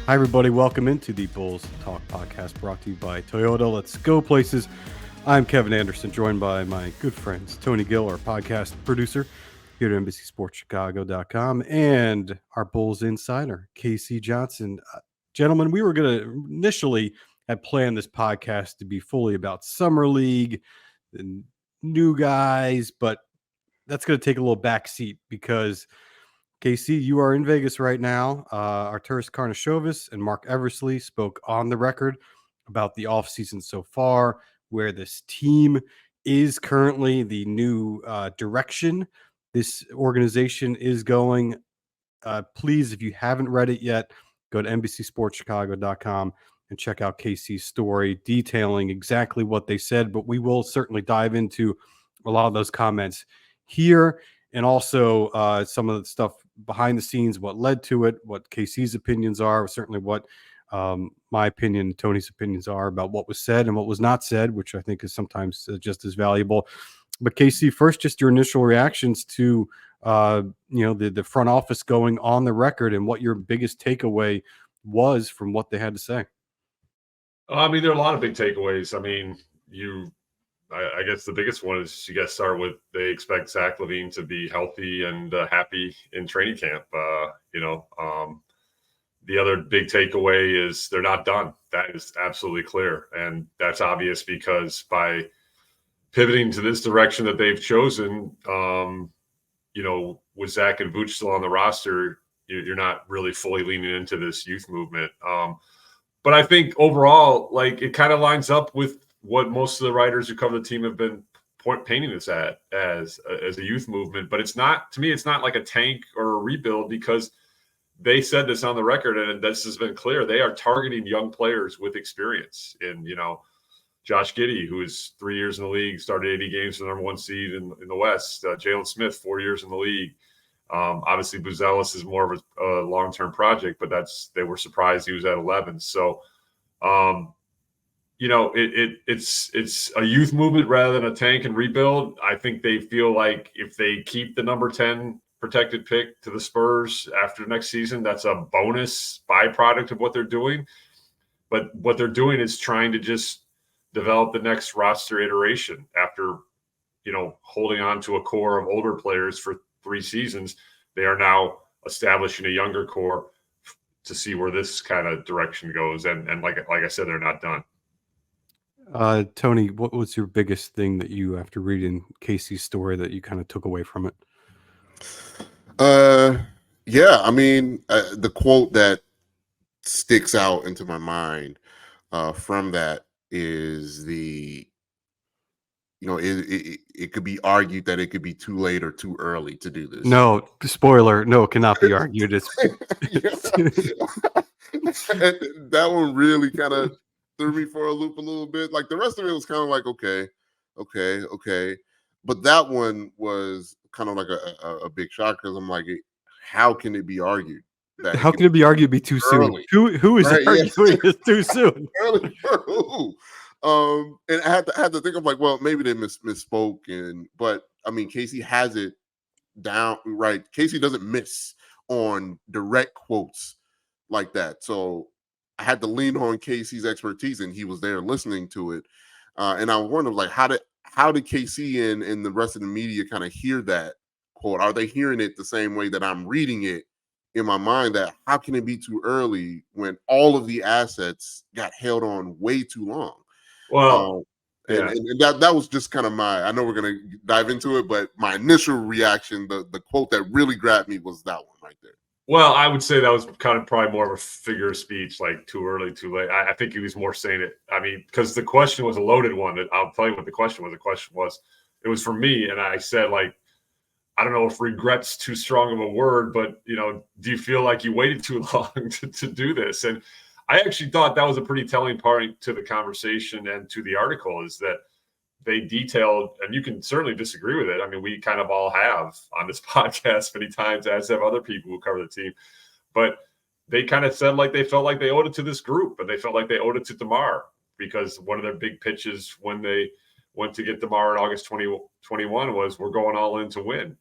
Hi, everybody. Welcome into the Bulls Talk podcast brought to you by Toyota. Let's go places. I'm Kevin Anderson, joined by my good friends, Tony Gill, our podcast producer here at NBCSportsChicago.com, and our Bulls insider, Casey Johnson. Gentlemen, we were going to initially have planned this podcast to be fully about Summer League and new guys, but that's going to take a little backseat because KC, you are in Vegas right now. Artūras Karnišovas and Marc Eversley spoke on the record about the offseason so far, where this team is currently, the new direction this organization is going. Please, if you haven't read it yet, go to NBCSportsChicago.com and check out KC's story detailing exactly what they said. But we will certainly dive into a lot of those comments here, and also some of the stuff behind the scenes, what led to it, what KC's opinions are, certainly what my opinion, Tony's opinions are about what was said and what was not said, which I think is sometimes just as valuable. But KC, first, just your initial reactions to the front office going on the record and what your biggest takeaway was from what they had to say. I mean, there are a lot of big takeaways. I mean, I guess the biggest one is you got to start with they expect Zach LaVine to be healthy and happy in training camp. The other big takeaway is they're not done. That is absolutely clear. And that's obvious because by pivoting to this direction that they've chosen, with Zach and Vooch still on the roster, you're not really fully leaning into this youth movement. But I think overall, like, it kind of lines up with what most of the writers who cover the team have been painting this as a youth movement. But it's not, to me, it's not like a tank or a rebuild, because they said this on the record, and this has been clear. They are targeting young players with experience. And, Josh Giddey, who is 3 years in the league, started 80 games for the number one seed in the West. Jalen Smith, 4 years in the league. Obviously, Buzelis is more of a long-term project, but they were surprised he was at 11. So, it's a youth movement rather than a tank and rebuild. I think they feel like if they keep the number 10 protected pick to the Spurs after next season, that's a bonus byproduct of what they're doing. But what they're doing is trying to just develop the next roster iteration after, holding on to a core of older players for 3 seasons. They are now establishing a younger core to see where this kind of direction goes. And like I said, they're not done. Tony, what was your biggest thing that you, after reading Casey's story, that you kind of took away from it? Yeah, I mean, the quote that sticks out into my mind from that is it could be argued that it could be too late or too early to do this. No, spoiler, no, it cannot be argued. That one really kind of threw me for a loop a little bit. Like, the rest of it was kind of like, okay. But that one was kind of like a big shock, because I'm like, how can it be argued? How can it be argued be too soon? Who is arguing it's too soon? Early for who? And I had to think of, like, well, maybe they misspoke, but I mean, Casey has it down right. Casey doesn't miss on direct quotes like that, so I had to lean on Casey's expertise, and he was there listening to it. And I wondered, like, how did Casey and the rest of the media kind of hear that quote? Are they hearing it the same way that I'm reading it in my mind, that how can it be too early when all of the assets got held on way too long? Well, and that was just kind of I know we're going to dive into it, but my initial reaction, the quote that really grabbed me was that one right there. Well, I would say that was kind of probably more of a figure of speech, like too early, too late. I think he was more saying it. I mean, because the question was a loaded one. I'll tell you what the question was. The question was, it was for me, and I said, like, I don't know if regret's too strong of a word, but, do you feel like you waited too long to do this? And I actually thought that was a pretty telling part to the conversation and to the article, is that they detailed, and you can certainly disagree with it. I mean, we kind of all have on this podcast many times, as have other people who cover the team. But they kind of said, like, they felt like they owed it to this group, and they felt like they owed it to DeMar, because one of their big pitches when they went to get DeMar in August 2021 was, we're going all in to win.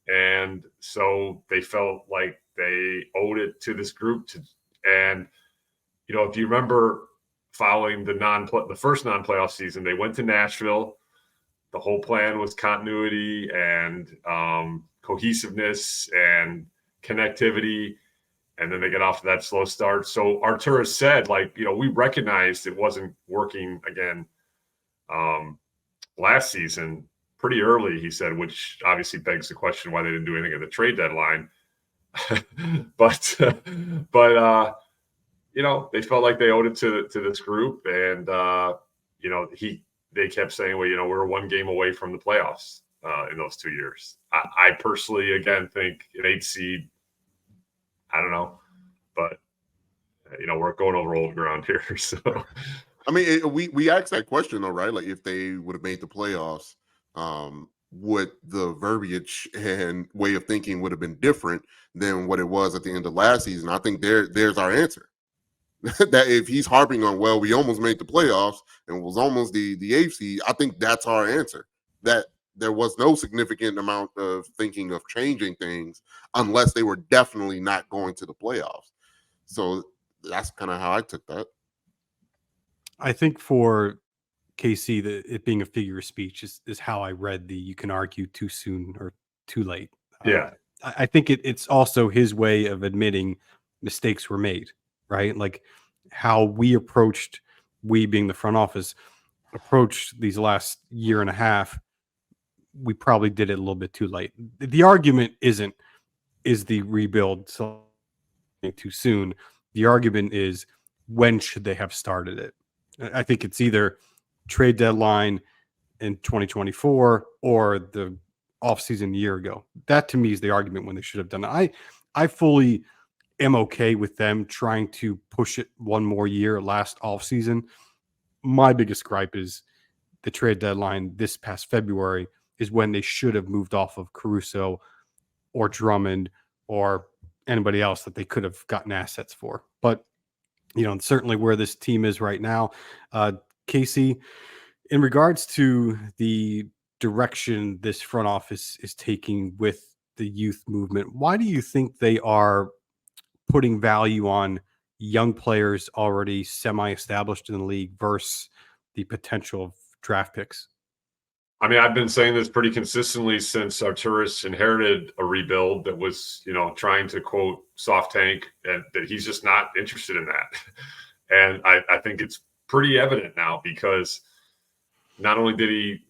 And so they felt like they owed it to this group and if you remember following the first non-playoff season, they went to Nashville. The whole plan was continuity and cohesiveness and connectivity. And then they get off to that slow start. So Artūras said, we recognized it wasn't working again last season pretty early, he said, which obviously begs the question why they didn't do anything at the trade deadline. but they felt like they owed it to this group. And, they kept saying, well, we're one game away from the playoffs in those 2 years. I personally, again, think an 8 seed, I don't know, but we're going over old ground here. So, I mean, we asked that question though, right? Like, if they would have made the playoffs, would the verbiage and way of thinking would have been different than what it was at the end of last season? I think there's our answer. That if he's harping on, well, we almost made the playoffs and was almost the 8th seed, I think that's our answer. That there was no significant amount of thinking of changing things unless they were definitely not going to the playoffs. So that's kind of how I took that. I think for KC, it being a figure of speech is how I read the you can argue too soon or too late. Yeah. I think it's also his way of admitting mistakes were made, right? Like how we being the front office, approached these last year and a half, we probably did it a little bit too late. The argument is the rebuild so too soon. The argument is, when should they have started it? I think it's either trade deadline in 2024 or the offseason a year ago. That to me is the argument when they should have done it. I fully am okay with them trying to push it one more year last offseason. My biggest gripe is the trade deadline this past February is when they should have moved off of Caruso or Drummond or anybody else that they could have gotten assets for. But certainly where this team is right now, Casey, in regards to the direction this front office is taking with the youth movement, why do you think they are putting value on young players already semi-established in the league versus the potential of draft picks? I mean, I've been saying this pretty consistently since Artūras inherited a rebuild that was, trying to quote soft tank, and that he's just not interested in that. And I think it's pretty evident now, because not only did he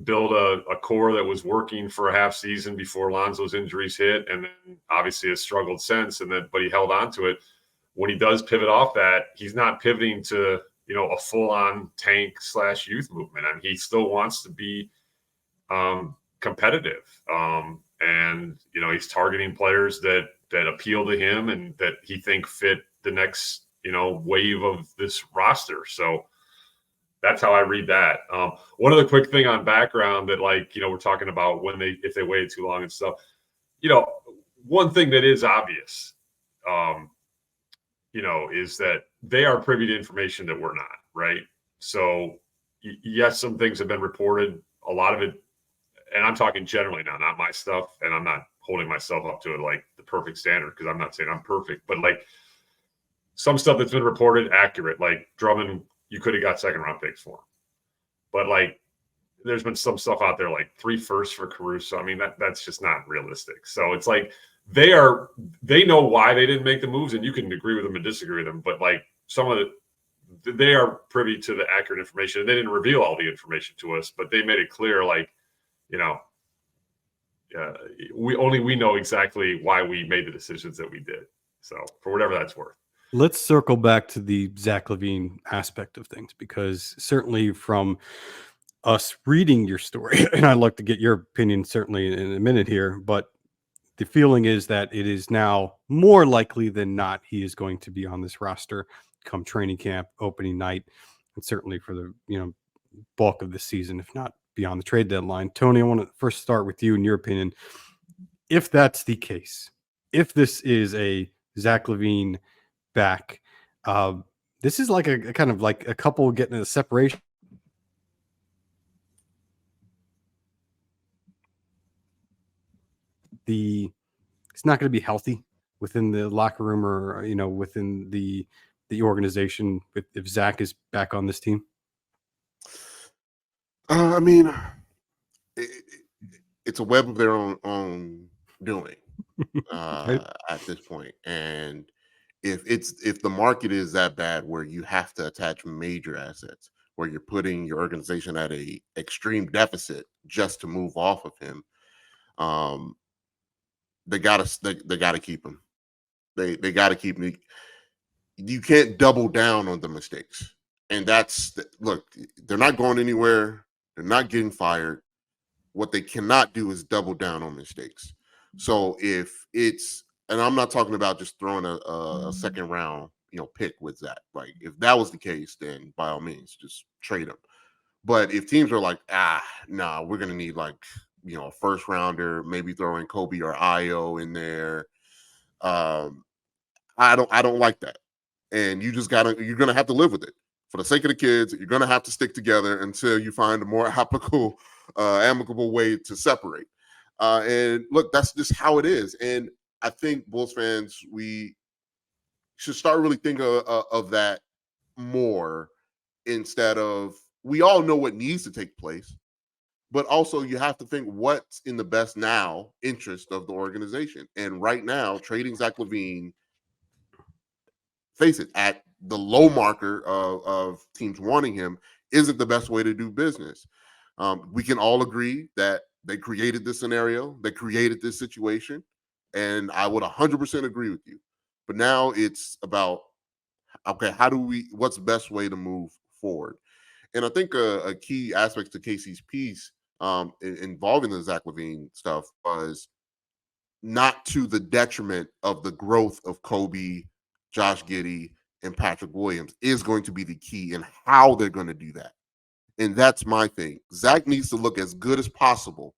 build a core that was working for a half season before Lonzo's injuries hit, and then obviously has struggled since, but he held on to it. When he does pivot off that, he's not pivoting to a full-on tank / youth movement. I mean, he still wants to be competitive. And, he's targeting players that appeal to him and that he think fit the next, wave of this roster. So that's how I read that. One other quick thing on background that, we're talking about if they waited too long and stuff, one thing that is obvious, is that they are privy to information that we're not, right? So yes, some things have been reported, a lot of it, and I'm talking generally now, not my stuff, and I'm not holding myself up to it like the perfect standard, because I'm not saying I'm perfect, but some stuff that's been reported accurate, like Drummond, you could have got second-round picks for him. But there's been some stuff out there like 3 firsts for Caruso. I mean, that's just not realistic. So it's they know why they didn't make the moves, and you can agree with them and disagree with them, but they are privy to the accurate information. They didn't reveal all the information to us, but they made it clear, we know exactly why we made the decisions that we did. So for whatever that's worth. Let's circle back to the Zach LaVine aspect of things, because certainly from us reading your story, and I'd like to get your opinion certainly in a minute here, but the feeling is that it is now more likely than not he is going to be on this roster come training camp, opening night, and certainly for the bulk of the season, if not beyond the trade deadline. Tony, I want to first start with you and your opinion. If that's the case, if this is a Zach LaVine back, this is like a kind of like a couple getting a separation. It's not going to be healthy within the locker room or within the the organization if Zach is back on this team? I mean, it's a web of their own doing Right. at this point. And if the market is that bad where you have to attach major assets, where you're putting your organization at a extreme deficit just to move off of him, they gotta keep him. They gotta keep me. You can't double down on the mistakes. And look, they're not going anywhere. They're not getting fired. What they cannot do is double down on mistakes. So and I'm not talking about just throwing a second round, pick with Zach. Like if that was the case, then by all means, just trade him. But if teams are like, nah, we're gonna need like, a first rounder, maybe throwing Coby or Io in there. I don't like that. And you're gonna have to live with it. For the sake of the kids, you're gonna have to stick together until you find a more amicable way to separate. And look, that's just how it is. And I think Bulls fans, we should start really thinking of that more, instead of, we all know what needs to take place, but also you have to think what's in the best now interest of the organization. And right now, trading Zach LaVine, face it, at the low marker of teams wanting him, isn't the best way to do business. We can all agree that they created this scenario, they created this situation, and I would 100% agree with you. But now it's about, okay, what's the best way to move forward? And I think a key aspect to Casey's piece involving the Zach LaVine stuff was not to the detriment of the growth of Coby, Josh Giddey, and Patrick Williams is going to be the key in how they're going to do that. And that's my thing. Zach needs to look as good as possible,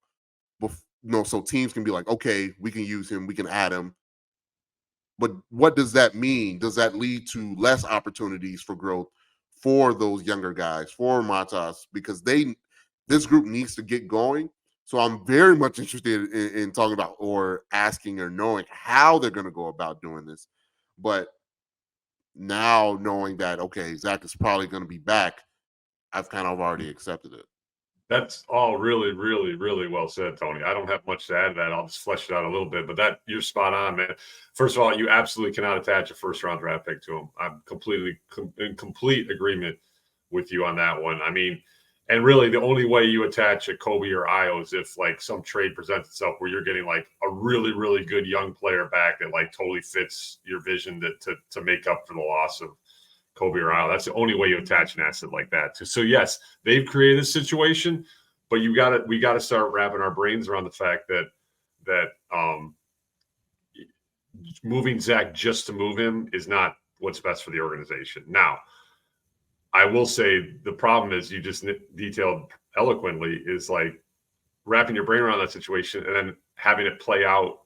so teams can be like, okay, we can use him, we can add him. But what does that mean? Does that lead to less opportunities for growth for those younger guys, for Matas? Because this group needs to get going. So I'm very much interested in talking about, or asking, or knowing how they're going to go about doing this. But now knowing that, okay, Zach is probably going to be back, I've kind of already accepted it. That's all really, really, really well said, Tony. I don't have much to add to that. I'll just flesh it out a little bit, but you're spot on, man. First of all, you absolutely cannot attach a first-round draft pick to him. I'm in complete agreement with you on that one. I mean, and really the only way you attach a Coby or Io is if like some trade presents itself where you're getting like a really, really good young player back that like totally fits your vision to make up for the loss of Coby or Io. That's the only way you attach an asset like that. So yes, they've created a situation, but we got to start wrapping our brains around the fact that moving Zach just to move him is not what's best for the organization. Now, I will say the problem is, you just detailed eloquently, is like wrapping your brain around that situation and then having it play out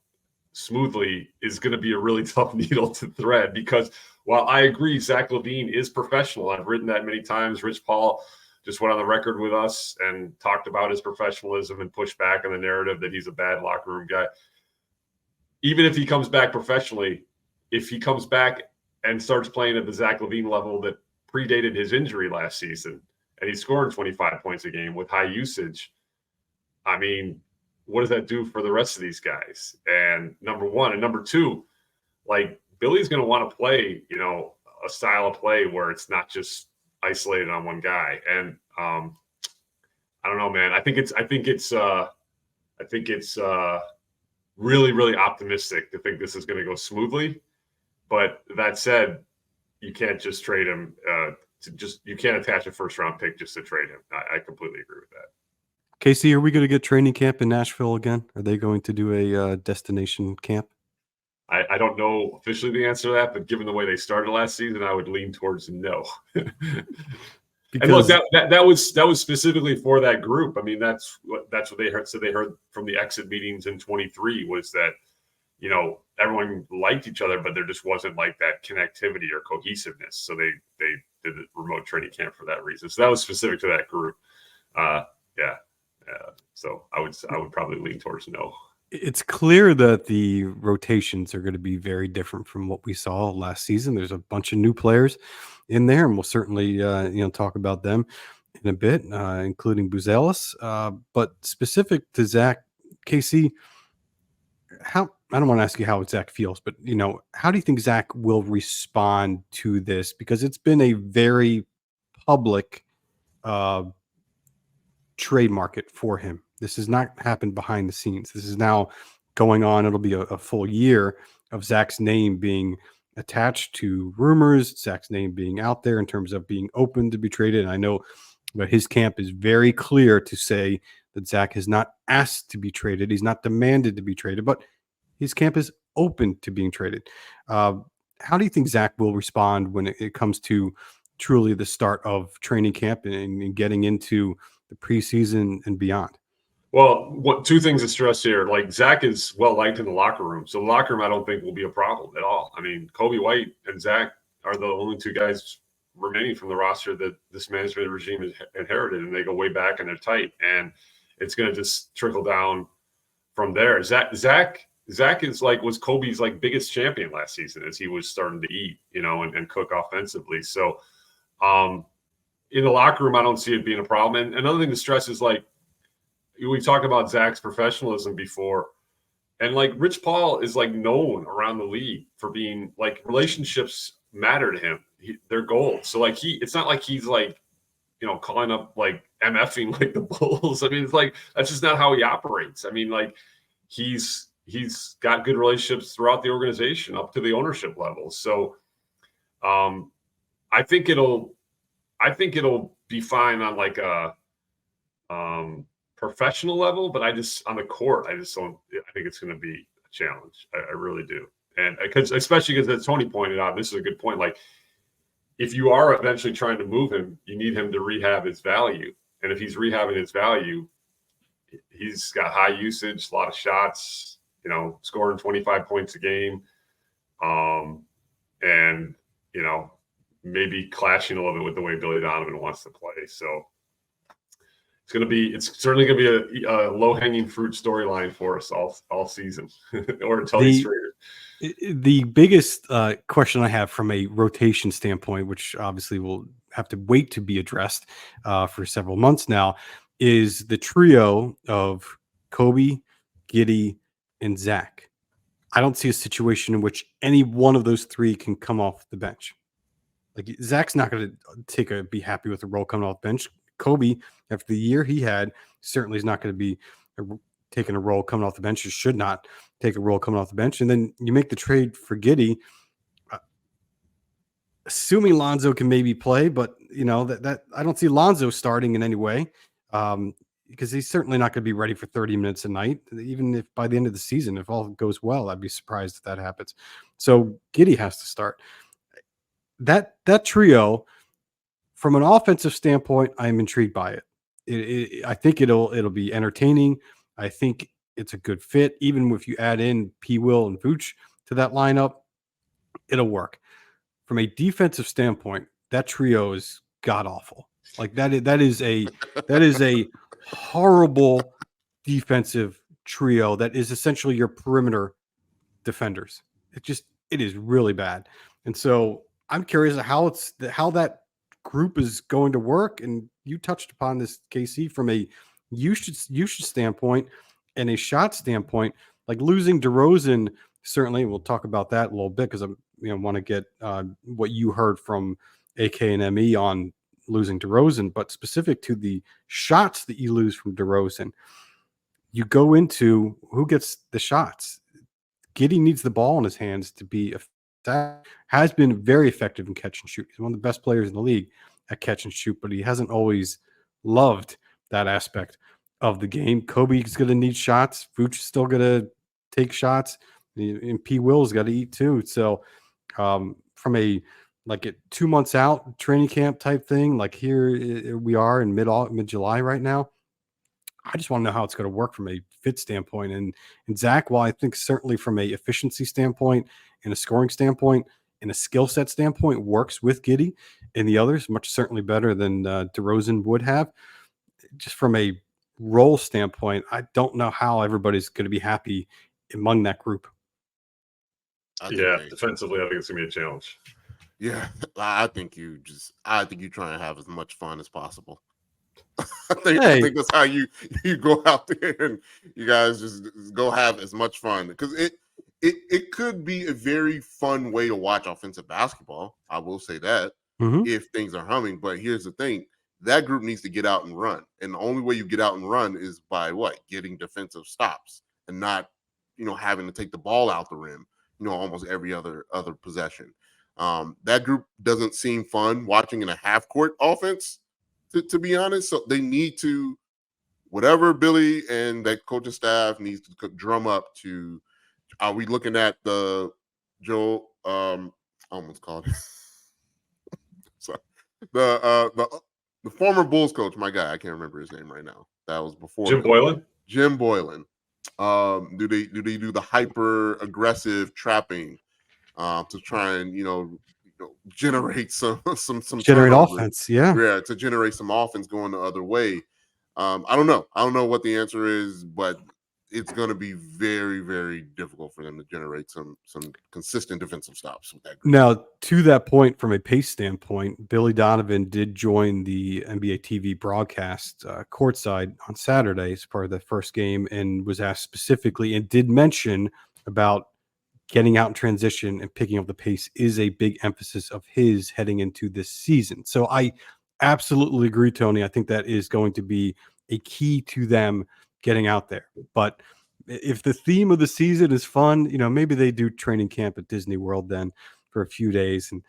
smoothly is going to be a really tough needle to thread, because while I agree Zach LaVine is professional, I've written that many times. Rich Paul just went on the record with us and talked about his professionalism and pushed back on the narrative that he's a bad locker room guy. Even if he comes back professionally, if he comes back and starts playing at the Zach LaVine level that predated his injury last season, and he's scoring 25 points a game with high usage, I mean, what does that do for the rest of these guys? And number one. And number two, like, Billy's going to want to play, a style of play where it's not just isolated on one guy. And I don't know, man. I think it's really, really optimistic to think this is going to go smoothly. But that said, you can't just trade him. You can't attach a first round pick just to trade him. I completely agree with that. Casey, are we going to get training camp in Nashville again? Are they going to do a destination camp? I don't know officially the answer to that, but given the way they started last season, I would lean towards no. And look, that was specifically for that group. I mean, that's what they heard. So they heard from the exit meetings in 23 was that, everyone liked each other, but there just wasn't like that connectivity or cohesiveness. So they did a remote training camp for that reason. So that was specific to that group. So I would probably lean towards no. It's clear that the rotations are going to be very different from what we saw last season. There's a bunch of new players in there, and we'll certainly talk about them in a bit, including Buzelis. But specific to Zach, KC, how I don't want to ask you how Zach feels, but how do you think Zach will respond to this? Because it's been a very public trade market for him. This has not happened behind the scenes. This is now going on. It'll be a full year of Zach's name being attached to rumors, Zach's name being out there in terms of being open to be traded. And I know that his camp is very clear to say that Zach has not asked to be traded. He's not demanded to be traded, but his camp is open to being traded. How do you think Zach will respond when it comes to truly the start of training camp and getting into the preseason and beyond? Well, two things to stress here. Like, Zach is well liked in the locker room. So the locker room, I don't think, will be a problem at all. I mean, Coby White and Zach are the only two guys remaining from the roster that this management regime has inherited, and they go way back and they're tight. And it's going to just trickle down from there. Zach is was Kobe's biggest champion last season as he was starting to eat, and cook offensively. So in the locker room, I don't see it being a problem. And another thing to stress is we talked about Zach's professionalism before, and Rich Paul is known around the league for being relationships matter to him. They're gold. So it's not like he's calling up MFing the Bulls. I mean, it's that's just not how he operates. I mean, he's got good relationships throughout the organization up to the ownership level. So I think it'll be fine on a professional level, but on the court, I think it's going to be a challenge. I really do. And especially because, as Tony pointed out, this is a good point. If you are eventually trying to move him, you need him to rehab his value. And if he's rehabbing his value, he's got high usage, a lot of shots, scoring 25 points a game. And, maybe clashing a little bit with the way Billy Donovan wants to play. So it's certainly going to be a low-hanging fruit storyline for us all season, or until he's traded. The biggest question I have from a rotation standpoint, which obviously will have to wait to be addressed for several months now, is the trio of Coby, Giddey, and Zach. I don't see a situation in which any one of those three can come off the bench. Zach's not going to be happy with the role coming off the bench. Coby, after the year he had, certainly is not going to be taking a role coming off the bench. Or should not take a role coming off the bench. And then you make the trade for Giddey, assuming Lonzo can maybe play, but that I don't see Lonzo starting in any way, because he's certainly not going to be ready for 30 minutes a night. Even if by the end of the season, if all goes well, I'd be surprised if that happens. So Giddey has to start. That trio, from an offensive standpoint, I'm intrigued by it. I think it'll be entertaining. I think it's a good fit. Even if you add in P. Will and Vooch to that lineup, it'll work. From a defensive standpoint, that trio is god awful. That is a horrible defensive trio that is essentially your perimeter defenders. It is really bad. And so I'm curious how that group is going to work. And you touched upon this, KC, from a usage standpoint and a shot standpoint. Losing DeRozan, certainly we'll talk about that a little bit, because I want to get what you heard from AK and ME on losing DeRozan, but specific to the shots that you lose from DeRozan, you go into who gets the shots. Giddey needs the ball in his hands to be effective. Has been very effective in catch and shoot. He's one of the best players in the league at catch and shoot, but he hasn't always loved that aspect of the game. Kobe's going to need shots. Vooch is still going to take shots, and P. Will's got to eat too. So from a 2 months out training camp type thing, here we are in mid-July right now. I just want to know how it's going to work from a fit standpoint. And Zach, while I think certainly from a efficiency standpoint and a scoring standpoint and a skill set standpoint works with Giddey and the others, much certainly better than DeRozan would have, just from a role standpoint, I don't know how everybody's going to be happy among that group. Defensively, I think it's going to be a challenge. Yeah, I think you try and have as much fun as possible. I think that's how you go out there and you guys just go have as much fun, because it could be a very fun way to watch offensive basketball. I will say that if things are humming. But here's the thing: that group needs to get out and run, and the only way you get out and run is by getting defensive stops and not having to take the ball out the rim almost every other possession. That group doesn't seem fun watching in a half court offense, to be honest. So they need to, whatever Billy and that coaching staff needs to drum up to. Are we looking at the Joe? I almost called it. Sorry, the former Bulls coach, my guy. I can't remember his name right now. That was before Jim Boylan. Jim Boylan. Do they do the hyper aggressive trapping to try and generate some generate turnover. Offense, yeah, to generate some offense going the other way. I don't know what the answer is, but it's going to be very, very difficult for them to generate some consistent defensive stops with that group. Now, to that point, from a pace standpoint, Billy Donovan did join the NBA TV broadcast courtside on Saturday as part of the first game, and was asked specifically and did mention about getting out in transition and picking up the pace is a big emphasis of his heading into this season. So I absolutely agree, Tony. I think that is going to be a key to them getting out there. But if the theme of the season is fun, maybe they do training camp at Disney World then for a few days, and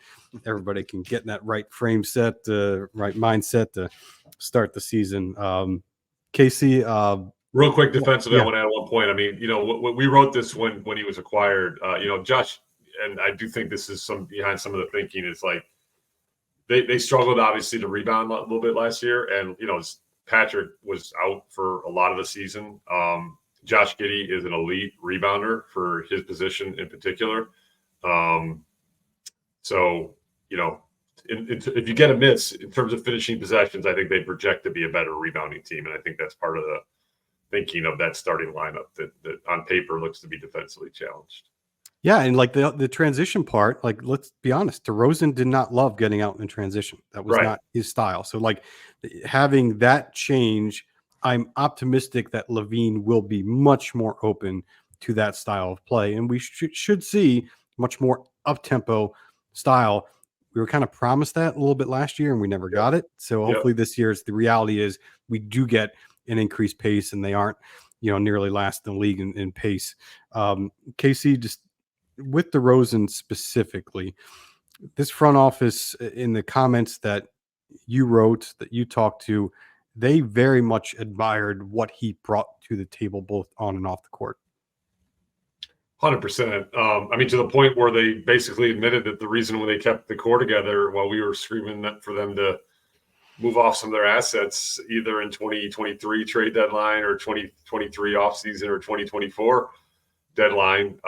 everybody can get in that right frame set, right mindset to start the season. Casey, real quick defensively, I want to add one point. I mean, we wrote this when he was acquired. Josh, and I do think this is behind some of the thinking, is like they struggled obviously to rebound a little bit last year, and Patrick was out for a lot of the season. Josh Giddey is an elite rebounder for his position in particular. So if you get a miss in terms of finishing possessions, I think they project to be a better rebounding team, and I think that's part of the thinking of that starting lineup that on paper looks to be defensively challenged. Yeah, and like the transition part, like, let's be honest, DeRozan did not love getting out in transition. That was not his style. So like having that change, I'm optimistic that LaVine will be much more open to that style of play, and we should see much more up-tempo style. We were kind of promised that a little bit last year, and we never got it. So hopefully this year's the reality is we do get an increased pace, and they aren't, nearly last in the league in pace. Casey, just with DeRozan specifically, this front office, in the comments that you wrote, that you talked to, they very much admired what he brought to the table, both on and off the court. 100%. I mean, to the point where they basically admitted that the reason when they kept the core together while we were screaming for them to move off some of their assets, either in 2023 trade deadline or 2023 offseason or 2024 deadline,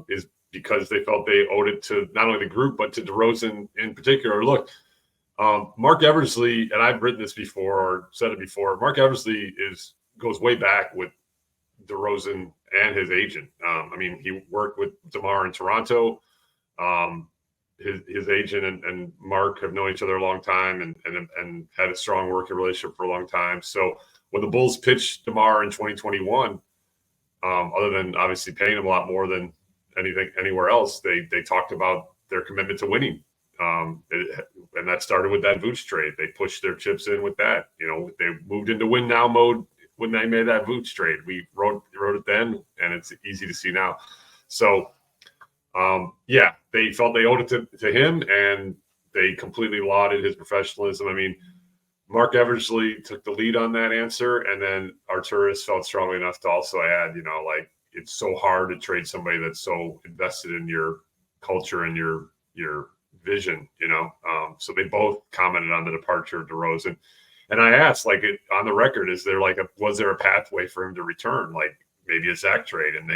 is because they felt they owed it to not only the group, but to DeRozan in particular. Look, Marc Eversley, and I've written this before or said it before, Marc Eversley goes way back with DeRozan and his agent. I mean, he worked with DeMar in Toronto. His agent and Marc have known each other a long time and had a strong working relationship for a long time. So when the Bulls pitched DeMar in 2021, other than obviously paying him a lot more than anything anywhere else, they talked about their commitment to winning. And that started with that Vooch trade. They pushed their chips in with that. They moved into win now mode when they made that Vooch trade. We wrote it then, and it's easy to see now. So, they felt they owed it to him, and they completely lauded his professionalism. I mean, Marc Eversley took the lead on that answer, and then Artūras felt strongly enough to also add, it's so hard to trade somebody that's so invested in your culture and your vision, So they both commented on the departure of DeRozan. And I asked, on the record, was there a pathway for him to return, like maybe a Zach trade? And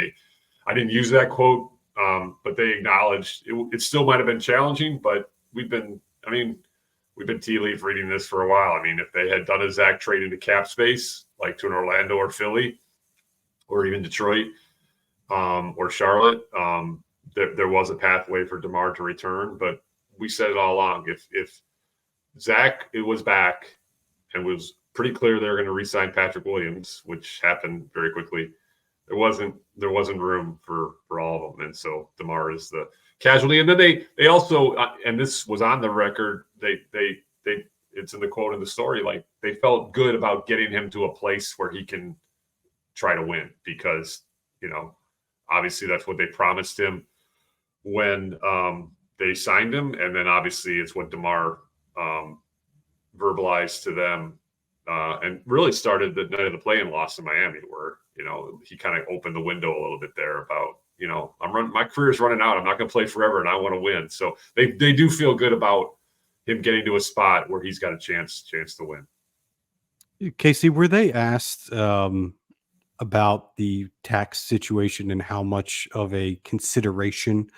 I didn't use that quote, but they acknowledged it still might have been challenging, but we've been tea leaf reading this for a while. I mean, if they had done a Zach trade into cap space, like to an Orlando or Philly or even Detroit or Charlotte, there was a pathway for DeMar to return. But we said it all along. If Zach was back and was pretty clear they were going to re-sign Patrick Williams, which happened very quickly, there wasn't room for all of them. And so DeMar is the casualty. And then they also, and this was on the record, they it's in the quote in the story, like they felt good about getting him to a place where he can try to win because, obviously that's what they promised him when they signed him. And then obviously it's what DeMar verbalized to them and really started the night of the play-in loss in Miami where, he kind of opened the window a little bit there about, my career's running out. I'm not going to play forever and I want to win. So they do feel good about him getting to a spot where he's got a chance to win. Casey, were they asked about the tax situation and how much of a consideration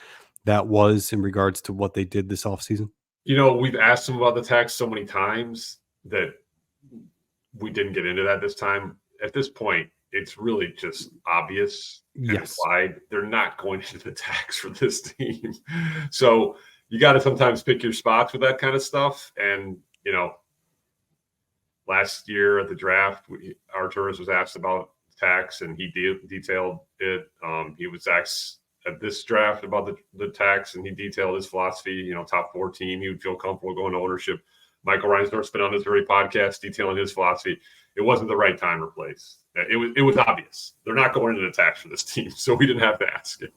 that was in regards to what they did this offseason? We've asked them about the tax so many times that we didn't get into that this time. At this point, it's really just obvious and implied they're not going into the tax for this team. So you got to sometimes pick your spots with that kind of stuff. And, last year at the draft, Artūras was asked about tax and he detailed it. He was asked at this draft about the tax and he detailed his philosophy, top 4 team. He would feel comfortable going to ownership. Michael Reinsdorf's been on this very podcast detailing his philosophy. It wasn't the right time or place. It was obvious. They're not going into the tax for this team, so we didn't have to ask it.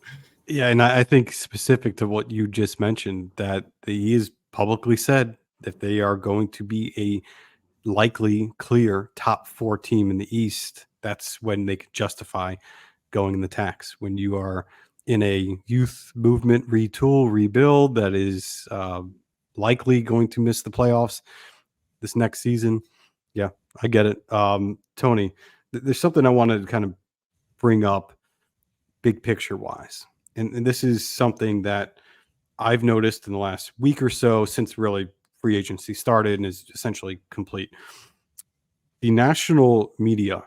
Yeah, and I think specific to what you just mentioned, that he has publicly said that they are going to be a likely clear top 4 team in the East. That's when they could justify going in the tax. When you are in a youth movement rebuild that is likely going to miss the playoffs this next season. Yeah, I get it. Tony, there's something I wanted to kind of bring up big picture wise. And this is something that I've noticed in the last week or so since really free agency started and is essentially complete. The national media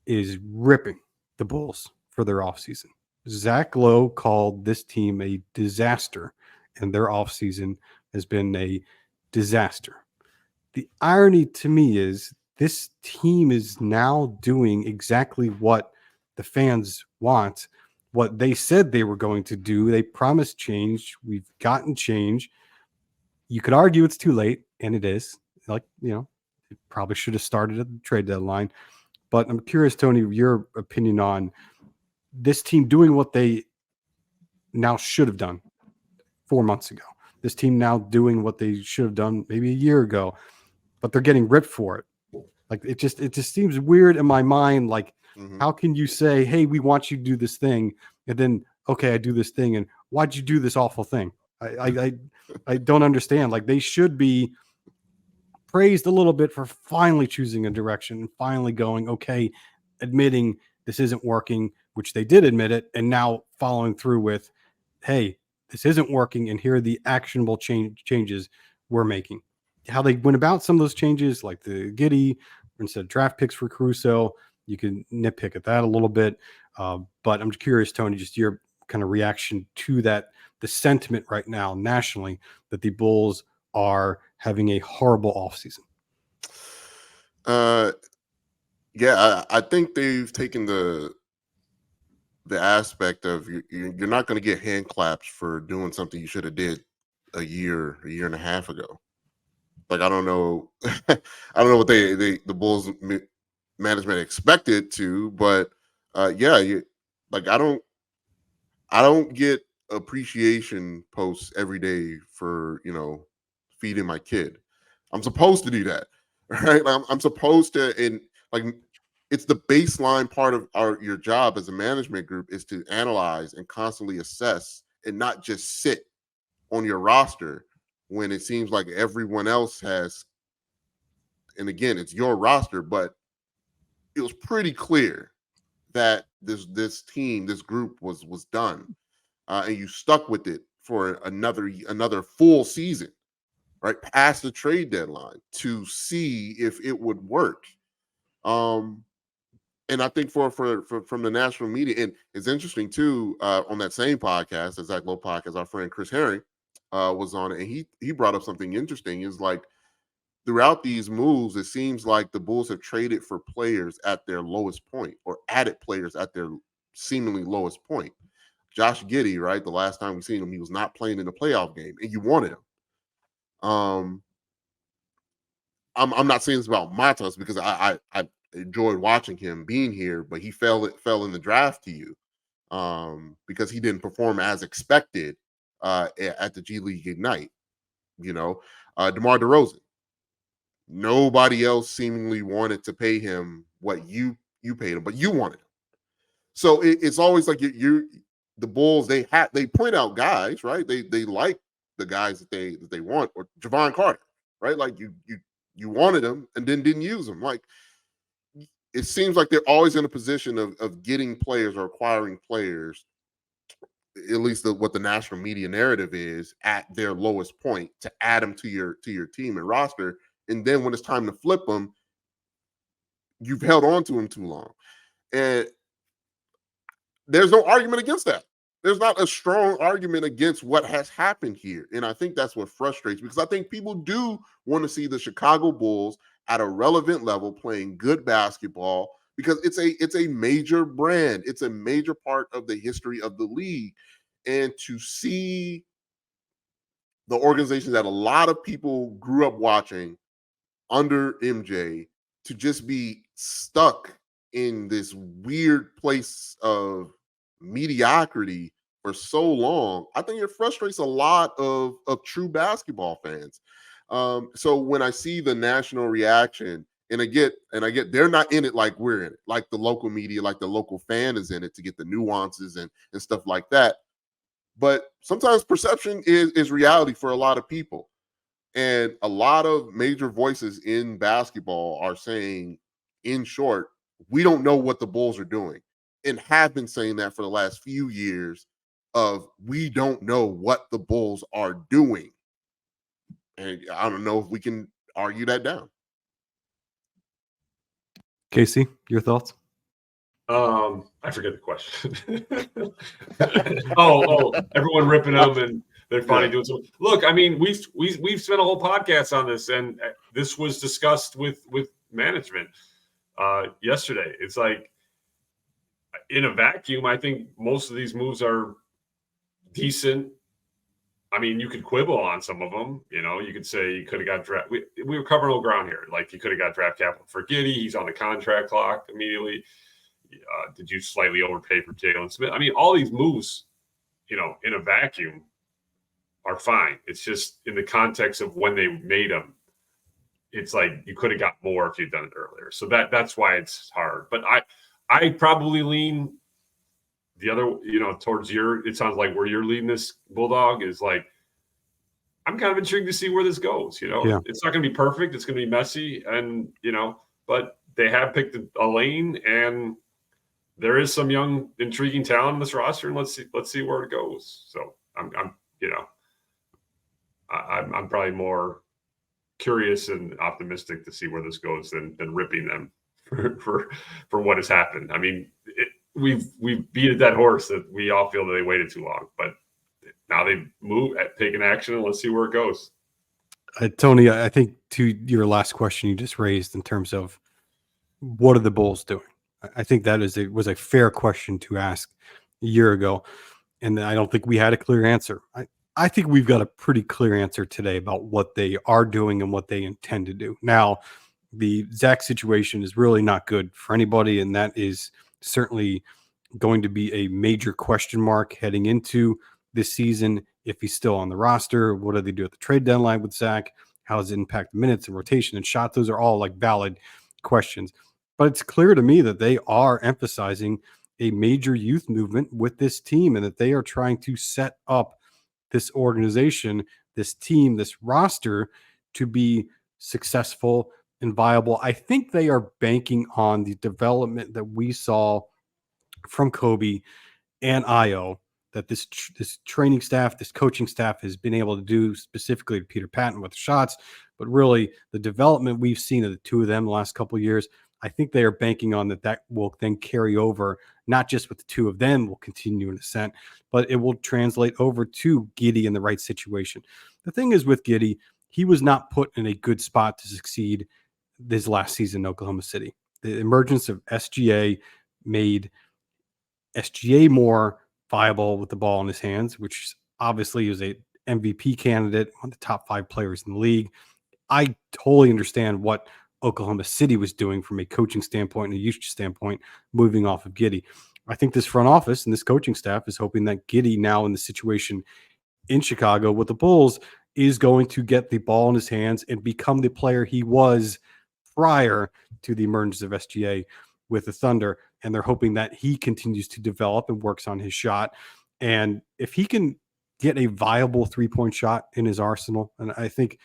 is ripping the Bulls for their offseason. Zach Lowe called this team a disaster, and their offseason has been a disaster. The irony to me is this team is now doing exactly what the fans want, what they said they were going to do. They promised change. We've gotten change. You could argue it's too late, and it is. It probably should have started at the trade deadline. But I'm curious, Tony, your opinion on this team doing what they now should have done 4 months ago. This team now doing what they should have done maybe a year ago, but they're getting ripped for it. Like it just seems weird in my mind. Like, how can you say, hey, we want you to do this thing, and then, okay, I do this thing, and why'd you do this awful thing? I don't understand. Like, they should be praised a little bit for finally choosing a direction and finally going, okay, admitting this isn't working, which they did admit it, and now following through with, hey, this isn't working, and here are the actionable changes we're making. How they went about some of those changes, like the Giddey, instead of draft picks for Caruso, you can nitpick at that a little bit. But I'm curious, Tony, just your kind of reaction to that, the sentiment right now nationally that the Bulls are having a horrible offseason. Yeah, I think they've taken the aspect of you're not going to get hand claps for doing something you should have did a year and a half ago. Like, I don't know what the Bulls management expected to, but I don't get appreciation posts every day for feeding my kid. I'm supposed to do that, right? I'm supposed to, and like, it's the baseline part of your job as a management group is to analyze and constantly assess and not just sit on your roster when it seems like everyone else has. And again, it's your roster, but it was pretty clear that this team, this group was done, and you stuck with it for another full season, right past the trade deadline, to see if it would work. And I think for from the national media, and it's interesting too, on that same podcast, the Zach Lowe podcast, our friend Chris Herring was on it, and he brought up something interesting. Is like throughout these moves, it seems like the Bulls have traded for players at their lowest point or added players at their seemingly lowest point. Josh Giddey, right? The last time we seen him, he was not playing in the playoff game, and you wanted him. I'm not saying this about Matas because I enjoyed watching him being here, but he fell in the draft to you because he didn't perform as expected at the G League Ignite. DeMar DeRozan. Nobody else seemingly wanted to pay him what you paid him, but you wanted him. So it's always like the Bulls. They point out guys, right? They like the guys that they want, or Javon Carter, right? Like you wanted him and then didn't use him. Like it seems like they're always in a position of getting players or acquiring players, at least what the national media narrative is, at their lowest point to add them to your team and roster. And then when it's time to flip them, you've held on to them too long. And there's no argument against that. There's not a strong argument against what has happened here. And I think that's what frustrates me, because I think people do want to see the Chicago Bulls at a relevant level playing good basketball, because it's a major brand. It's a major part of the history of the league. And to see the organization that a lot of people grew up watching under MJ to just be stuck in this weird place of mediocrity for so long, I think it frustrates a lot of true basketball fans. So when I see the national reaction, and I get they're not in it like we're in it, like the local media, like the local fan is in it to get the nuances and stuff like that. But sometimes perception is reality for a lot of people. And a lot of major voices in basketball are saying, in short, we don't know what the Bulls are doing, and have been saying that for the last few years of we don't know what the Bulls are doing. And I don't know if we can argue that down. Casey, your thoughts? I forget the question. Everyone ripping them and they're finally doing something. Look, I mean, we've spent a whole podcast on this, and this was discussed with management yesterday. It's like, in a vacuum, I think most of these moves are decent. I mean, you could quibble on some of them. You could say you could have got draft. We were covering old ground here. Like, you could have got draft capital for Giddey. He's on the contract clock immediately. Did you slightly overpay for Jalen Smith? I mean, all these moves, in a vacuum are fine. It's just in the context of when they made them, it's like you could have got more if you'd done it earlier. So that's why it's hard. But I probably lean the other, towards it sounds like where you're leading this, Bulldog, is like, I'm kind of intrigued to see where this goes. Yeah. It's not going to be perfect. It's going to be messy. And, but they have picked a lane, and there is some young, intriguing talent in this roster, and let's see where it goes. So I'm probably more curious and optimistic to see where this goes than ripping them for what has happened. I mean, we've beat a dead horse that we all feel that they waited too long, but now they've taken action, and let's see where it goes. Tony, I think to your last question you just raised in terms of what are the Bulls doing, I think that was a fair question to ask a year ago, and I don't think we had a clear answer. I think we've got a pretty clear answer today about what they are doing and what they intend to do. Now, the Zach situation is really not good for anybody, and that is certainly going to be a major question mark heading into this season. If he's still on the roster, what do they do at the trade deadline with Zach? How does it impact minutes and rotation and shot? Those are all like valid questions. But it's clear to me that they are emphasizing a major youth movement with this team, and that they are trying to set up this organization, this team, this roster to be successful and viable. I think they are banking on the development that we saw from Coby and Io, that this training staff, this coaching staff has been able to do, specifically to Peter Patton with the shots, but really the development we've seen of the two of them the last couple of years. I think they are banking on that will then carry over, not just with the two of them will continue in ascent, but it will translate over to Giddey in the right situation. The thing is with Giddey, he was not put in a good spot to succeed this last season in Oklahoma City. The emergence of SGA made SGA more viable with the ball in his hands, which obviously is a MVP candidate, one of the top 5 players in the league. I totally understand what Oklahoma City was doing from a coaching standpoint and a usage standpoint, moving off of Giddey. I think this front office and this coaching staff is hoping that Giddey, now in the situation in Chicago with the Bulls, is going to get the ball in his hands and become the player he was prior to the emergence of SGA with the Thunder. And they're hoping that he continues to develop and works on his shot. And if he can get a viable 3-point shot in his arsenal, and I think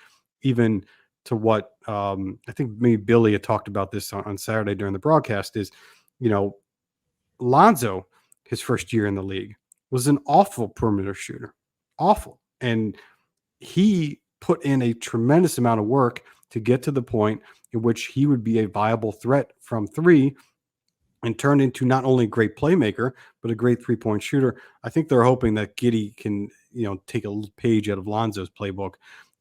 even to what I think maybe Billy had talked about this on Saturday during the broadcast is, Lonzo, his first year in the league, was an awful perimeter shooter, awful. And he put in a tremendous amount of work to get to the point in which he would be a viable threat from 3 and turn into not only a great playmaker, but a great 3-point shooter. I think they're hoping that Giddey can, take a page out of Lonzo's playbook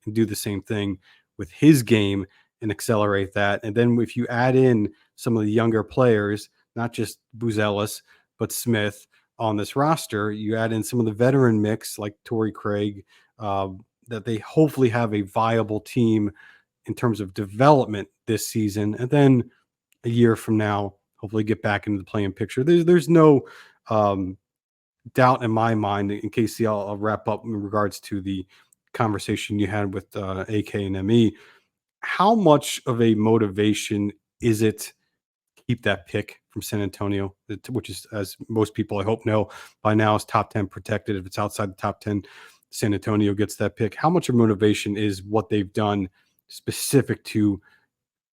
and do the same thing with his game and accelerate that. And then if you add in some of the younger players, not just Buzelis, but Smith on this roster, you add in some of the veteran mix like Torrey Craig, that they hopefully have a viable team in terms of development this season. And then a year from now, hopefully get back into the playing picture. There's no doubt in my mind. In case I'll wrap up in regards to the conversation you had with AK and ME. How much of a motivation is it to keep that pick from San Antonio, which is, as most people I hope know by now, is top 10 protected? If it's outside the top 10, San Antonio gets that pick. How much of motivation is what they've done specific to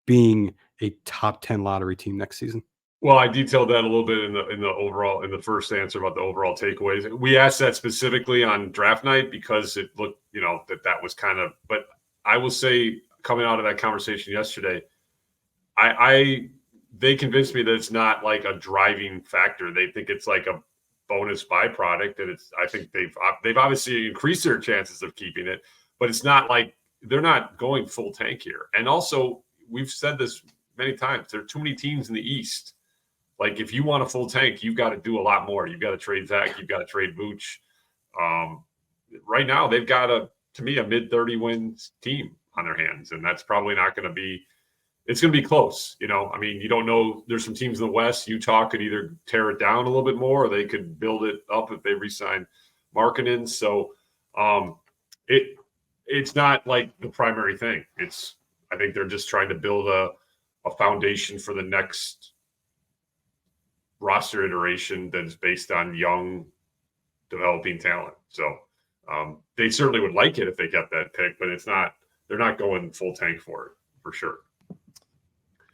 being a top 10 lottery team next season? Well, I detailed that a little bit in the first answer about the overall takeaways. We asked that specifically on draft night because it looked, that was kind of. But I will say, coming out of that conversation yesterday, they convinced me that it's not like a driving factor. They think it's like a bonus byproduct, and I think they've obviously increased their chances of keeping it, but it's not like they're not going full tank here. And also, we've said this many times, there are too many teams in the East. Like, if you want a full tank, you've got to do a lot more. You've got to trade Zach. You've got to trade Vooch. Right now, they've got to me, a mid-30 wins team on their hands, and that's probably not going to be. It's going to be close. You don't know. There's some teams in the West. Utah could either tear it down a little bit more, or they could build it up if they re-sign Markkanen. So, it's not like the primary thing. I think they're just trying to build a foundation for the next roster iteration that is based on young, developing talent. So they certainly would like it if they get that pick, but they're not going full tank for it, for sure.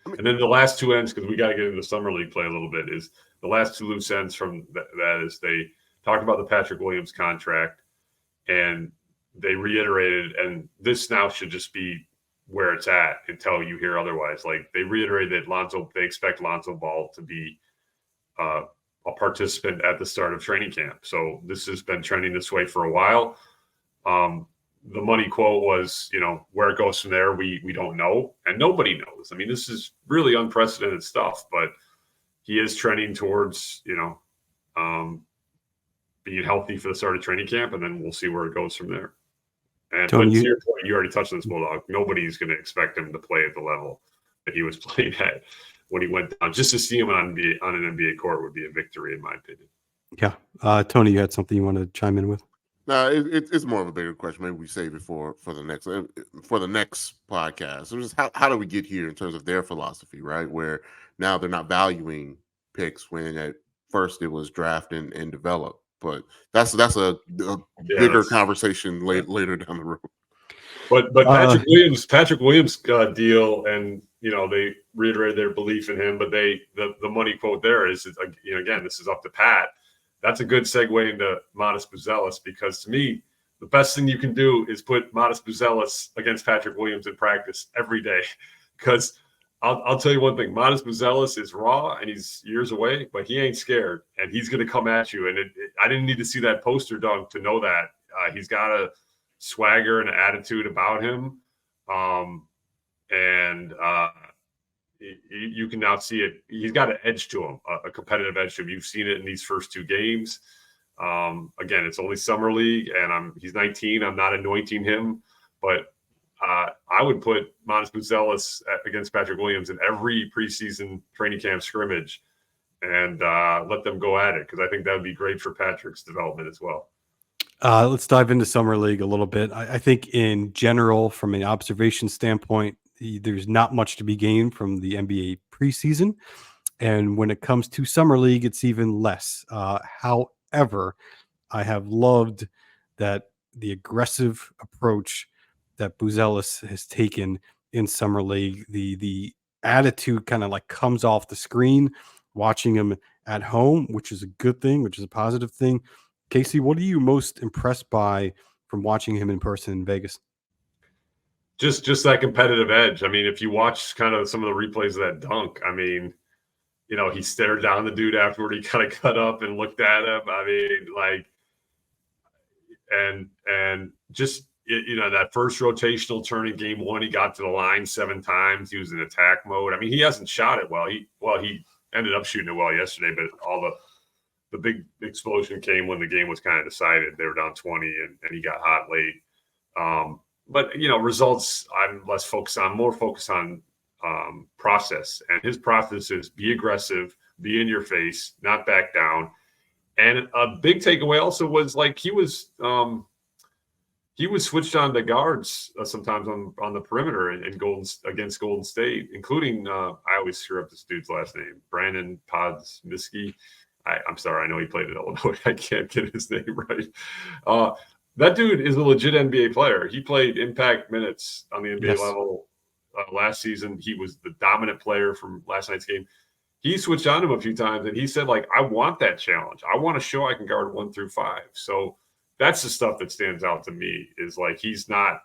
And then the last two ends, because we got to get into the summer league play a little bit, is the last two loose ends from that is they talked about the Patrick Williams contract, and they reiterated, and this now should just be where it's at until you hear otherwise. Like, they reiterated that they expect Lonzo Ball to be a participant at the start of training camp. So this has been trending this way for a while. The money quote was, where it goes from there, we don't know, and nobody knows. I mean, this is really unprecedented stuff, but he is trending towards, being healthy for the start of training camp, and then we'll see where it goes from there. And Tony, to your point, you already touched on this, Bulldog. Nobody's going to expect him to play at the level that he was playing at when he went down. Just to see him on an NBA court would be a victory, in my opinion. Yeah. Tony, you had something you want to chime in with? No, it's more of a bigger question. Maybe we save it for the next podcast. So just how do we get here in terms of their philosophy, right? Where now they're not valuing picks when at first it was draft and develop. But that's a bigger conversation later down the road. But Patrick Williams deal, and they reiterated their belief in him. But the money quote there is, again, this is up to Pat. That's a good segue into Matas Buzelis, because to me, the best thing you can do is put Matas Buzelis against Patrick Williams in practice every day, because I'll tell you one thing. Matas Buzelis is raw and he's years away, but he ain't scared and he's going to come at you. And I didn't need to see that poster dunk to know that. He's got a swagger and an attitude about him. You can now see it. He's got an edge to him, a competitive edge to him. You've seen it in these first 2 games. Again, it's only summer league and he's 19. I'm not anointing him, but I would put Matas Buzelis against Patrick Williams in every preseason training camp scrimmage and let them go at it because I think that would be great for Patrick's development as well. Let's dive into Summer League a little bit. I think in general, from an observation standpoint, there's not much to be gained from the NBA preseason. And when it comes to Summer League, it's even less. However, I have loved that the aggressive approach that Buzelis has taken in Summer League, the attitude kind of like comes off the screen, watching him at home, which is a good thing, which is a positive thing. Casey, what are you most impressed by from watching him in person in Vegas? Just that competitive edge. I mean, if you watch kind of some of the replays of that dunk, I mean, you know, he stared down the dude afterward. He kind of cut up and looked at him. I mean, like, and just, you know, that first rotational turn in game 1, he got to the line 7 times. He was in attack mode. I mean, he hasn't shot it well. He ended up shooting it well yesterday, but all the big explosion came when the game was kind of decided. They were down 20 and he got hot late. But, you know, results I'm more focused on process. And his process is be aggressive, be in your face, not back down. And a big takeaway also was like he was switched on the guards sometimes on the perimeter against Golden State, including I always screw up this dude's last name, Brandon Podziemski. I'm sorry, I know he played at Illinois. I can't get his name right. That dude is a legit NBA player. He played impact minutes on the NBA level last season. He was the dominant player from last night's game. He switched on him a few times, and he said, like, I want that challenge. I want to show I can guard 1 through 5. So that's the stuff that stands out to me is like he's not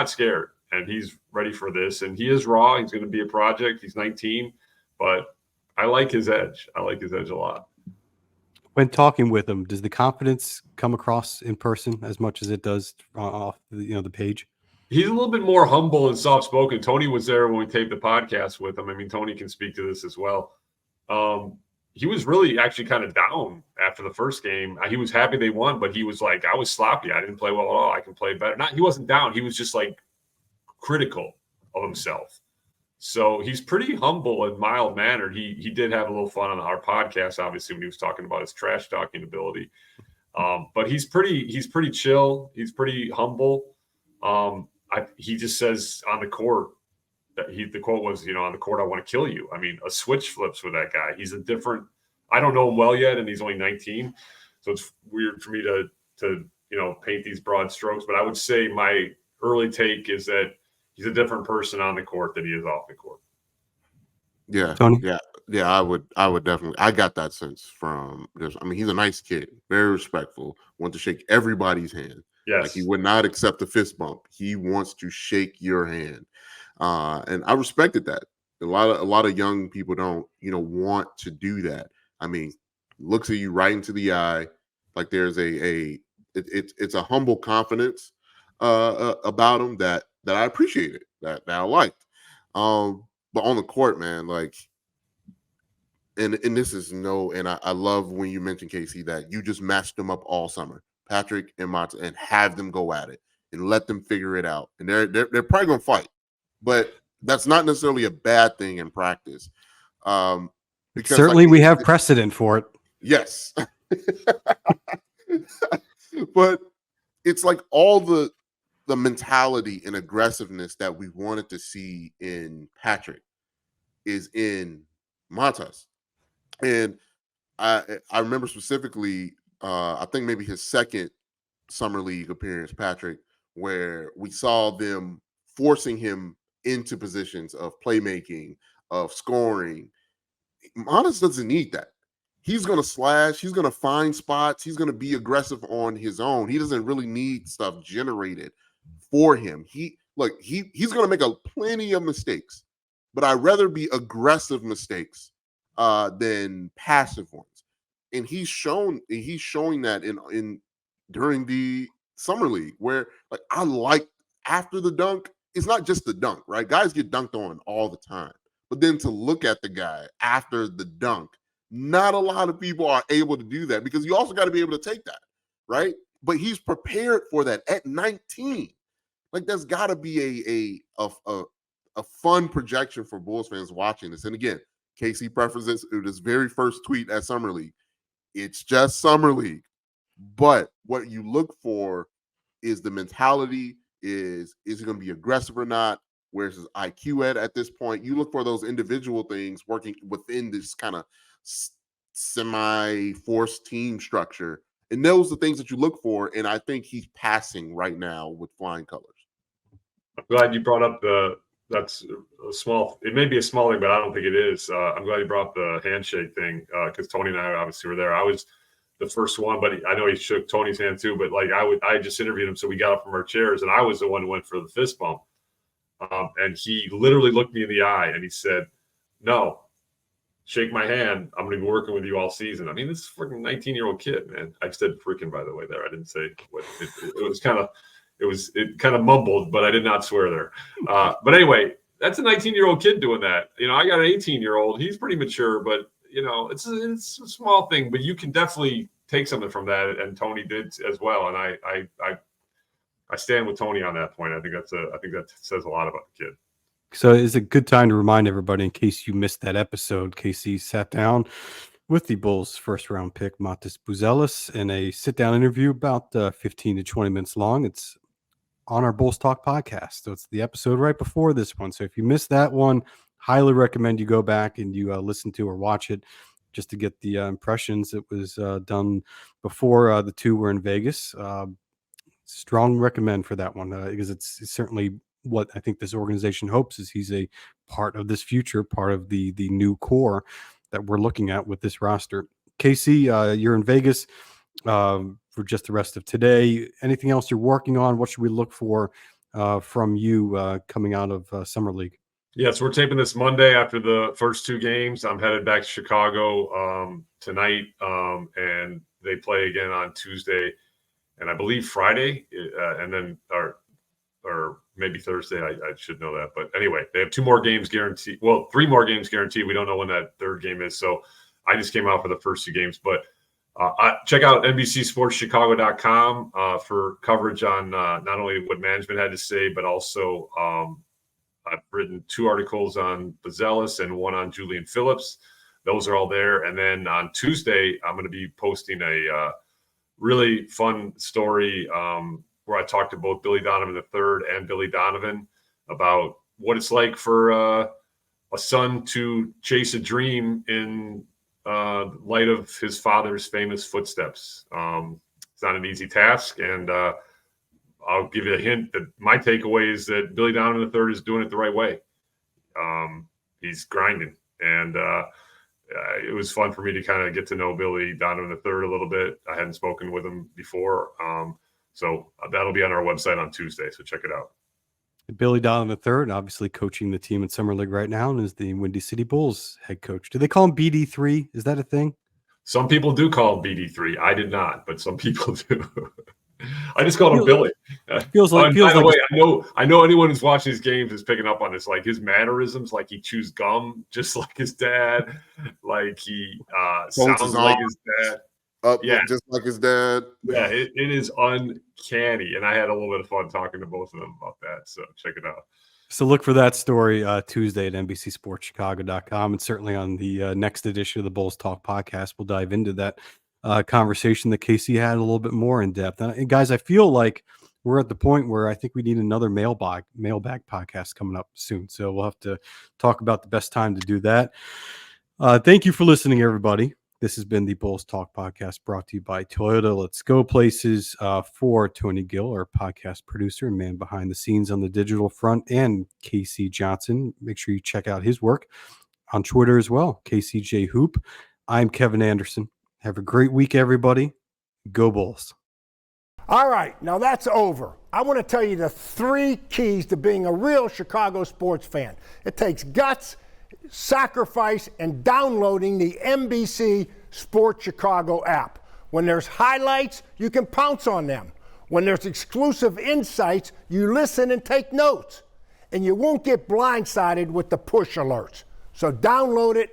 scared, and he's ready for this. And he is raw. He's going to be a project. He's 19, but I like his edge. I like his edge a lot. When talking with him, does the confidence come across in person as much as it does off the page? He's a little bit more humble and soft-spoken. Tony was there when we taped the podcast with him. I mean, Tony can speak to this as well. He was really actually kind of down after the first game. He was happy they won, but he was like, I was sloppy. I didn't play well at all. I can play better. He wasn't down. He was just like critical of himself. So he's pretty humble and mild-mannered. He did have a little fun on our podcast, obviously, when he was talking about his trash talking ability. But he's pretty chill. He's pretty humble. He just says on the court that the quote was, on the court, I want to kill you. I mean, a switch flips with that guy. He's I don't know him well yet, and he's only 19. So it's weird for me to paint these broad strokes, but I would say my early take is that he's a different person on the court than he is off the court. Yeah. Tony? Yeah. I would definitely, I got that sense from this. I mean, he's a nice kid, very respectful, wants to shake everybody's hand. Yes. Like he would not accept a fist bump. He wants to shake your hand. And I respected that. A lot of young people don't, want to do that. I mean, looks at you right into the eye. Like there's it's a humble confidence about him that I appreciated, that I liked. But on the court, man, like, and this is and I love when you mentioned, Casey, that you just matched them up all summer, Patrick and Matas, and have them go at it and let them figure it out. And they're probably gonna fight, but that's not necessarily a bad thing in practice. Because certainly we have precedent for it. Yes. But it's like all the mentality and aggressiveness that we wanted to see in Patrick is in Matas. And I remember specifically, I think maybe his second summer league appearance, Patrick, where we saw them forcing him into positions of playmaking, of scoring. Matas doesn't need that. He's going to slash. He's going to find spots. He's going to be aggressive on his own. He doesn't really need stuff generated for him. He's going to make plenty of mistakes, but I'd rather be aggressive mistakes than passive ones. And he's showing that in during the summer league, where like I like after the dunk, it's not just the dunk, right? Guys get dunked on all the time. But then to look at the guy after the dunk, not a lot of people are able to do that, because you also got to be able to take that, right? But he's prepared for that at 19. Like, that's got to be a fun projection for Bulls fans watching this. And again, KC preferences his very first tweet at Summer League. It's just Summer League. But what you look for is the mentality. Is he going to be aggressive or not? Where's his IQ at this point? You look for those individual things working within this kind of semi-forced team structure. And those are the things that you look for. And I think he's passing right now with flying colors. I'm glad you brought up that's a small, it may be a small thing, but I don't think it is. I'm glad you brought up the handshake thing, because Tony and I obviously were there. I was the first one, but I know he shook Tony's hand too. But like I just interviewed him, so we got up from our chairs, and I was the one who went for the fist bump. And he literally looked me in the eye and he said, "No, shake my hand. I'm going to be working with you all season." I mean, this is a freaking 19-year-old kid, man. I said freaking, by the way, there. I didn't say what it was kind of. It kind of mumbled, but I did not swear there. But anyway, that's a 19-year-old kid doing that. You know, I got an 18-year-old. He's pretty mature, but you know, it's a small thing, but you can definitely take something from that, and Tony did as well. And I stand with Tony on that point. I think that says a lot about the kid. So it's a good time to remind everybody, in case you missed that episode, KC sat down with the Bulls' first-round pick, Matas Buzelis, in a sit-down interview about 15 to 20 minutes long. It's on our Bulls Talk podcast. So it's the episode right before this one. So if you missed that one, highly recommend you go back and you listen to or watch it just to get the impressions. It was done before the two were in Vegas. Strong recommend for that one, because it's certainly what I think this organization hopes is he's a part of this future, part of the new core that we're looking at with this roster. KC, you're in Vegas for just the rest of today. Anything else you're working on? What should we look for from you coming out of Summer League? Yeah, so we're taping this Monday after the first two games. I'm headed back to Chicago tonight, and they play again on Tuesday, and I believe Friday, and then or maybe Thursday. I should know that, but anyway, they have 2 more games guaranteed. Well, 3 more games guaranteed. We don't know when that third game is, so I just came out for the first 2 games, but. Check out NBCSportsChicago.com for coverage on not only what management had to say, but also I've written 2 articles on Buzelis and 1 on Julian Phillips. Those are all there. And then on Tuesday, I'm going to be posting a really fun story where I talked to both Billy Donovan III and Billy Donovan about what it's like for a son to chase a dream in light of his father's famous footsteps. It's not an easy task, and I'll give you a hint that my takeaway is that Billy Donovan III is doing it the right way. He's grinding, and it was fun for me to kind of get to know Billy Donovan III a little bit. I hadn't spoken with him before, so that'll be on our website on Tuesday, so check it out. Billy Donovan III, obviously coaching the team in Summer League right now, and is the Windy City Bulls head coach. Do they call him BD3? Is that a thing? Some people do call him BD3. I did not, but some people do. I just called him Billy. Feels like. By the way, I know anyone who's watching his games is picking up on this. Like his mannerisms, like he chews gum just like his dad. Like he sounds like his dad. Yeah, just like his dad. Yeah, it is uncanny, and I had a little bit of fun talking to both of them about that. So check it out. So look for that story Tuesday at NBCSportsChicago.com, and certainly on the next edition of the Bulls Talk podcast, we'll dive into that conversation that KC had a little bit more in depth. And guys, I feel like we're at the point where I think we need another mailbag podcast coming up soon. So we'll have to talk about the best time to do that. Thank you for listening, everybody. This has been the Bulls Talk podcast, brought to you by Toyota. Let's go places for Tony Gill, our podcast producer and man behind the scenes on the digital front, and KC Johnson. Make sure you check out his work on Twitter as well, KCJ Hoop. I'm Kevin Anderson. Have a great week, everybody. Go Bulls. All right, now that's over. I want to tell you the 3 keys to being a real Chicago sports fan. It takes guts, sacrifice, and downloading the NBC Sports Chicago app. When there's highlights, you can pounce on them. When there's exclusive insights, you listen and take notes. And you won't get blindsided with the push alerts. So download it